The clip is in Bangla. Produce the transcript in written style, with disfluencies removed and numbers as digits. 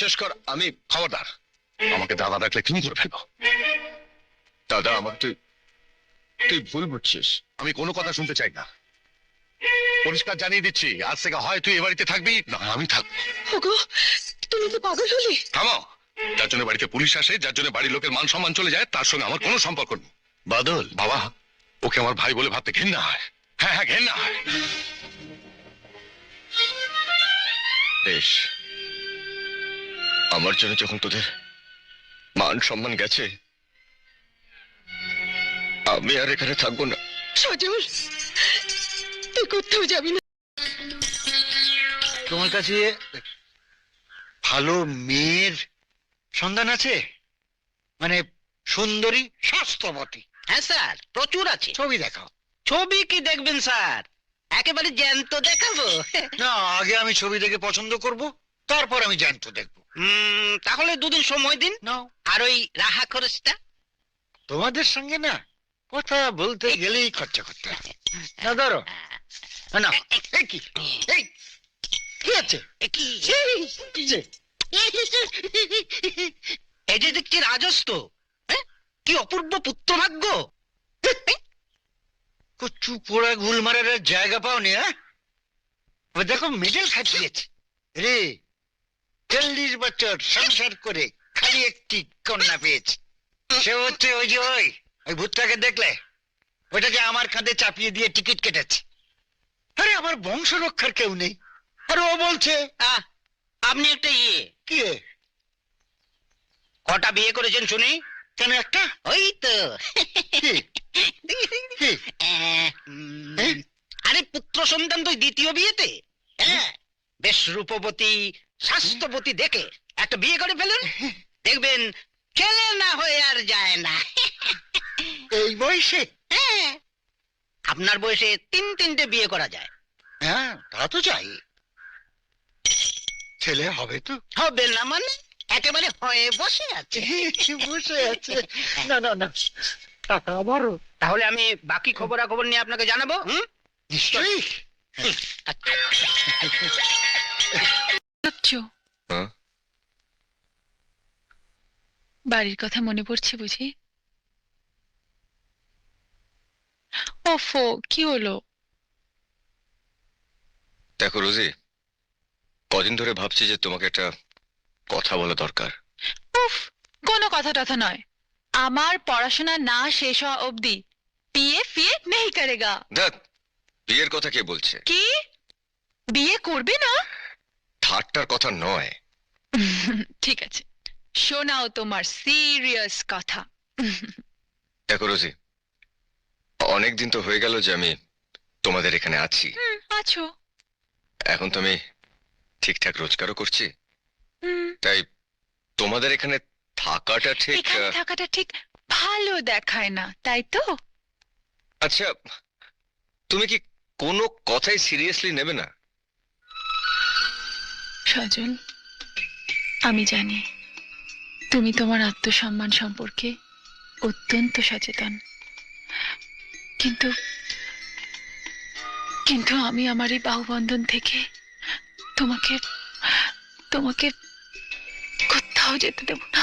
শেষ কর। আমি খবরদার, আমাকে দাদা ডাকলে তুমি করে ফেলবো। দাদা, আমার তুই তুই ভুল বুঝছিস। আমি কোনো কথা শুনতে চাই না। পরিষ্কার জানিয়ে দিচ্ছি, আজ থেকে হয় তুই এ বাড়িতে থাকবি, না আমি থাকবো। ওগো, তুমি তো পাগল হলে। থামো। যার জন্য বাড়িতে পুলিশ আসে, যার জন্য বাড়ির লোকের মান সম্মান চলে যায়, তার সঙ্গে আমার কোনো সম্পর্ক নেই। বাদল বাবা, ওকে আমার ভাই বলে ভাবতে ঘেন্না হয়। হ্যাঁ হ্যাঁ, ঘেন্না হয়। বেশ, আমার জন্য যখন তোদের মান সম্মান গেছে, আমি আর এখানে থাকবো না। সজল, তুই কোথাও যাবি না। তোমার কাছে ভালো মেয়ের সন্ধান আছে? মানে সুন্দরী, স্বাস্থ্যবতী? হ্যাঁ স্যার, প্রচুর আছে। ছবি দেখাও। ছবি কি দেখবেন স্যার, একেবারে জ্যান্ত দেখাবো। না, আগে আমি ছবি দেখে পছন্দ করব, তারপর আমি জ্যান্ত দেখবো। তাহলে দুদিন সময় দিন। নাও। আর ওই রাহা খরচটা? তোমাদের সঙ্গে না কথা বলতে গেলেই খরচা করতে হয়। না ধরো না। এই কি, এই কি আছে? কি? কি যে? এই যে দেখছি রাজস্ব। হ্যাঁ? কি অপূর্ব পুত্রভাগ্য। কচু পোড়া গুল মারার আর জায়গা পাওনি? হ্যাঁ, ও দেখো মেডেল খাটিয়েছে রে। 40 বছর সংসার করে খালি একটি কন্যা পেয়েছে। সে হচ্ছে ওই যে ওই ভূতটাকে দেখলে, ওইটাকে আমার কাঁধে চাপিয়ে দিয়ে টিকিট কেটেছে। আরে আমার বংশ রক্ষার কেউ নেই, আর ও বলছে আপনি একটা কি কটা বিয়ে করেছেন শুনি? কেন একটা? ওই তো কি? কি? আরে পুত্র সন্তান তো দ্বিতীয় বিয়েতে। হ্যাঁ, বেশ রূপবতী স্বাস্থ্যবতী দেখে একটা বিয়ে করে ফেলুন, দেখবেন ছেলে না হয়ে আর যায় না। এই বয়সে? হ্যাঁ, আপনার বয়সে তিনটে বিয়ে করা যায়। হ্যাঁ, তা তো চাই। ছেলে হবে তো? হবে না মানে? একেবারে হয়ে বসে আছে। বসে আছে? না না না, টাকা আমারও। তাহলে আমি বাকি খবরাখবর নিয়ে আপনাকে জানাবো। নিশ্চয়ই। হ্যাঁ? বাড়ির কথা মনে পড়ছে বুঝি? ওফো, কি হলো? দেখো রোজি, কদিন ধরে ভাবছি যে তোমাকে একটা কথা বলা দরকার। উফ, কোনো কথা টথা নয়। আমার পড়াশোনা না শেষ হওয়া অবধি বিয়ে ফিয়ে নেই করেগা। দেখ, বিয়ের কথা কে বলছে? কি বিয়ে করবে না? ঠাট্টার কথা নয়। ঠিক আছে, শোনাও তোমার সিরিয়াস কথা। দেখো রোজি, অনেকদিন তো হয়ে গেল যে আমি তোমাদের এখানে আছি। আছো। এখন তো আমি ঠিকঠাক রোজগারও করছি, হুম, তাই তোমাদের এখানে থাকাটা ঠিক। এখানে থাকাটা ঠিক ভালো দেখায় না, তাই তো? আচ্ছা, তুমি কি কোনো কথাই সিরিয়াসলি নেবে না? সজল, আমি জানি তুমি তোমার আত্মসম্মান সম্পর্কে অত্যন্ত সচেতন, কিন্তু কিন্তু আমি আমার এই বাহুবন্ধন থেকে তোমাকে তোমাকে কোথাও যেতে দেব না।